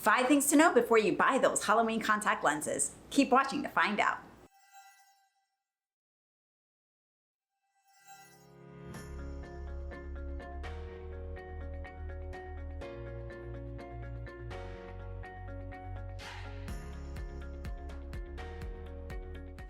5 things to know before you buy those Halloween contact lenses. Keep watching to find out.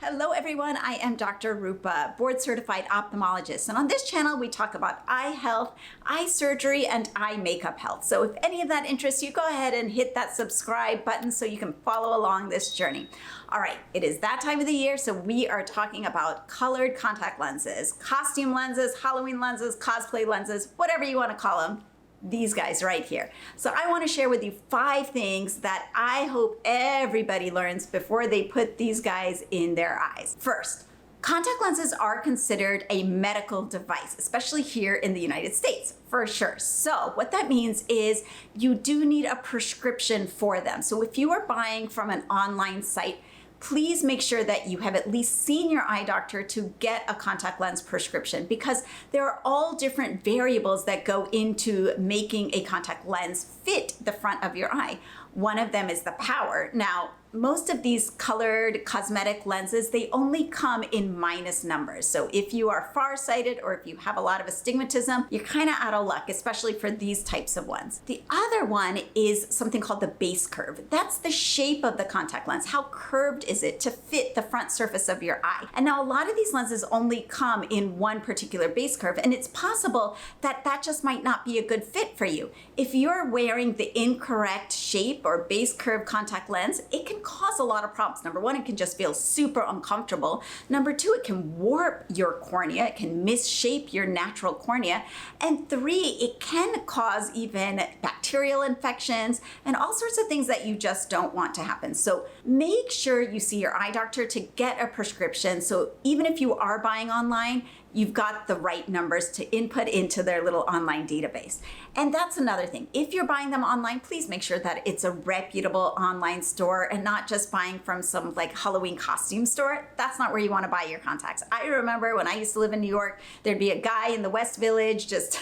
Hello everyone, I am Dr. Rupa, board certified ophthalmologist, and on this channel we talk about eye health, eye surgery, and eye makeup health. So if any of that interests you, go ahead and hit that subscribe button so you can follow along this journey. All right, it is that time of the year, so we are talking about colored contact lenses, costume lenses, Halloween lenses, cosplay lenses, whatever you want to call them. These guys right here. So I want to share with you 5 things that I hope everybody learns before they put these guys in their eyes. First, contact lenses are considered a medical device, especially here in the United States, for sure. So what that means is you do need a prescription for them. So if you are buying from an online site, please make sure that you have at least seen your eye doctor to get a contact lens prescription, because there are all different variables that go into making a contact lens fit the front of your eye. One of them is the power. Now, most of these colored cosmetic lenses, they only come in minus numbers. So if you are farsighted or if you have a lot of astigmatism, you're kind of out of luck, especially for these types of ones. The other one is something called the base curve. That's the shape of the contact lens. How curved is it to fit the front surface of your eye? And now a lot of these lenses only come in one particular base curve, and it's possible that that just might not be a good fit for you. If you're wearing the incorrect shape or base curve contact lens, it can cause a lot of problems. Number one, it can just feel super uncomfortable. Number two, it can warp your cornea. It can misshape your natural cornea. And 3, it can cause even bacterial infections and all sorts of things that you just don't want to happen. So make sure you see your eye doctor to get a prescription. So even if you are buying online, you've got the right numbers to input into their little online database. And that's another thing. If you're buying them online, please make sure that it's a reputable online store and not just buying from some like Halloween costume store. That's not where you want to buy your contacts. I remember when I used to live in New York, there'd be a guy in the West Village just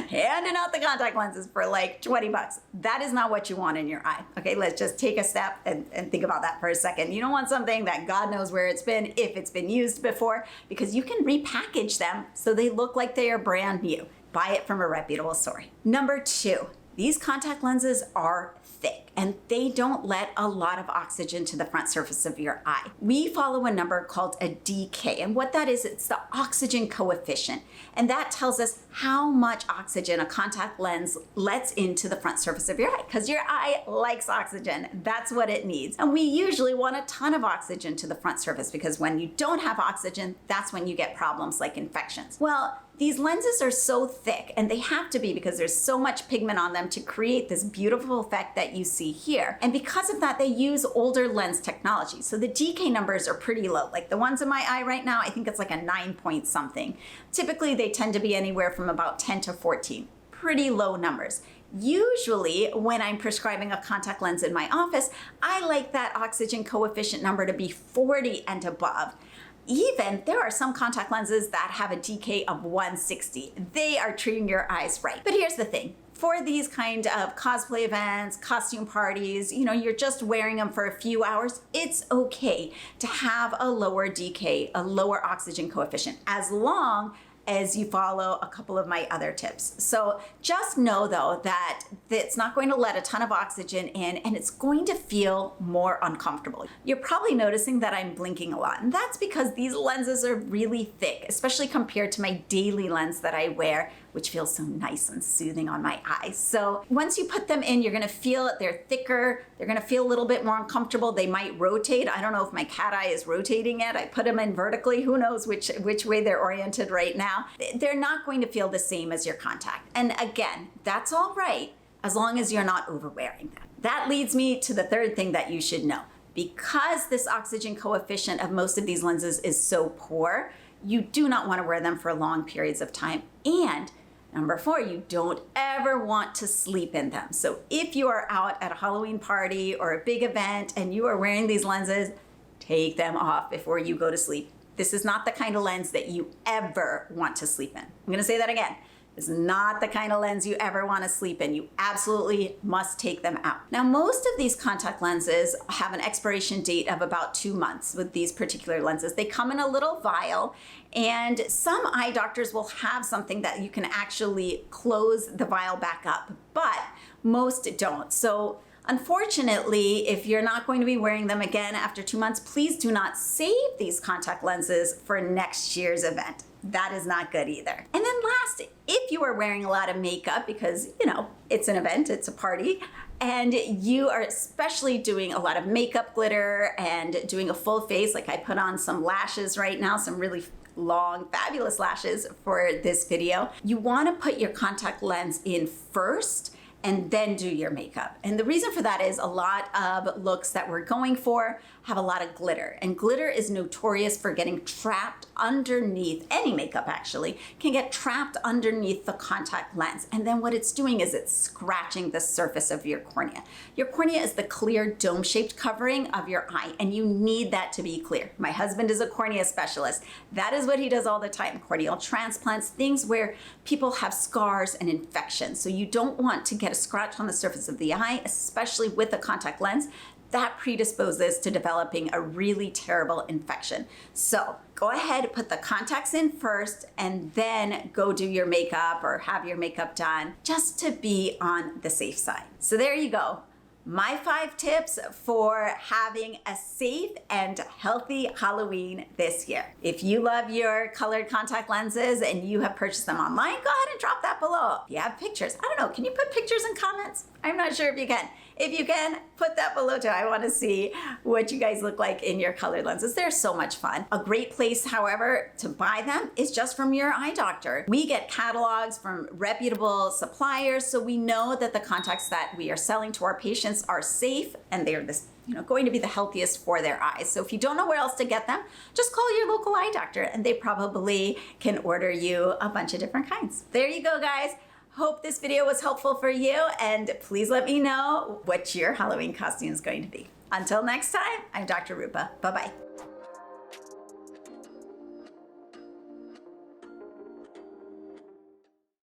handing out the contact lenses for like 20 bucks. That is not what you want in your eye. Okay, let's just take a step and think about that for a second. You don't want something that God knows where it's been, if it's been used before, because you can repackage them so they look like they are brand new. Buy it from a reputable store. Number 2, these contact lenses are thick and they don't let a lot of oxygen to the front surface of your eye. We follow a number called a DK, and what that is, it's the oxygen coefficient. And that tells us how much oxygen a contact lens lets into the front surface of your eye, because your eye likes oxygen. That's what it needs. And we usually want a ton of oxygen to the front surface, because when you don't have oxygen, that's when you get problems like infections. Well, these lenses are so thick, and they have to be because there's so much pigment on them to create this beautiful effect that you see here. And because of that, they use older lens technology. So the DK numbers are pretty low. Like the ones in my eye right now, I think it's like a 9 point something. Typically, they tend to be anywhere from about 10 to 14. Pretty low numbers. Usually, when I'm prescribing a contact lens in my office, I like that oxygen coefficient number to be 40 and above. Even there are some contact lenses that have a DK of 160. They are treating your eyes right. But here's the thing. For these kind of cosplay events, costume parties, you're just wearing them for a few hours, it's okay to have a lower DK, a lower oxygen coefficient, as long as you follow a couple of my other tips. So just know though that it's not going to let a ton of oxygen in, and it's going to feel more uncomfortable. You're probably noticing that I'm blinking a lot, and that's because these lenses are really thick, especially compared to my daily lens that I wear, which feels so nice and soothing on my eyes. So once you put them in, you're gonna feel it. They're thicker. They're gonna feel a little bit more uncomfortable. They might rotate. I don't know if my cat eye is rotating yet. I put them in vertically. Who knows which way they're oriented right now. They're not going to feel the same as your contact. And again, that's all right as long as you're not overwearing them. That leads me to the 3rd thing that you should know. Because this oxygen coefficient of most of these lenses is so poor, you do not want to wear them for long periods of time. And number 4, you don't ever want to sleep in them. So if you are out at a Halloween party or a big event and you are wearing these lenses, take them off before you go to sleep. This is not the kind of lens that you ever want to sleep in. I'm gonna say that again. It's not the kind of lens you ever want to sleep in. You absolutely must take them out. Now, most of these contact lenses have an expiration date of about 2 months with these particular lenses. They come in a little vial, and some eye doctors will have something that you can actually close the vial back up, but most don't. So unfortunately, if you're not going to be wearing them again after 2 months, please do not save these contact lenses for next year's event. That is not good either. And then last, if you are wearing a lot of makeup because, it's an event, it's a party, and you are especially doing a lot of makeup glitter and doing a full face, like I put on some lashes right now, some really long, fabulous lashes for this video, you want to put your contact lens in first and then do your makeup. And the reason for that is a lot of looks that we're going for have a lot of glitter. And glitter is notorious for getting trapped underneath, any makeup actually, can get trapped underneath the contact lens. And then what it's doing is it's scratching the surface of your cornea. Your cornea is the clear dome-shaped covering of your eye, and you need that to be clear. My husband is a cornea specialist. That is what he does all the time. Corneal transplants, things where people have scars and infections. So you don't want to get a scratch on the surface of the eye, especially with a contact lens. That predisposes to developing a really terrible infection. So go ahead, put the contacts in first, and then go do your makeup or have your makeup done just to be on the safe side. So there you go. My 5 tips for having a safe and healthy Halloween this year. If you love your colored contact lenses and you have purchased them online, go ahead and drop that below. If you have pictures, I don't know, can you put pictures in comments? I'm not sure if you can. If you can, put that below too. I want to see what you guys look like in your colored lenses. They're so much fun. A great place, however, to buy them is just from your eye doctor. We get catalogs from reputable suppliers, so we know that the contacts that we are selling to our patients are safe and they're going to be the healthiest for their eyes. So if you don't know where else to get them, just call your local eye doctor and they probably can order you a bunch of different kinds. There you go, guys. Hope this video was helpful for you, and please let me know what your Halloween costume is going to be. Until next time, I'm Dr. Rupa. Bye-bye.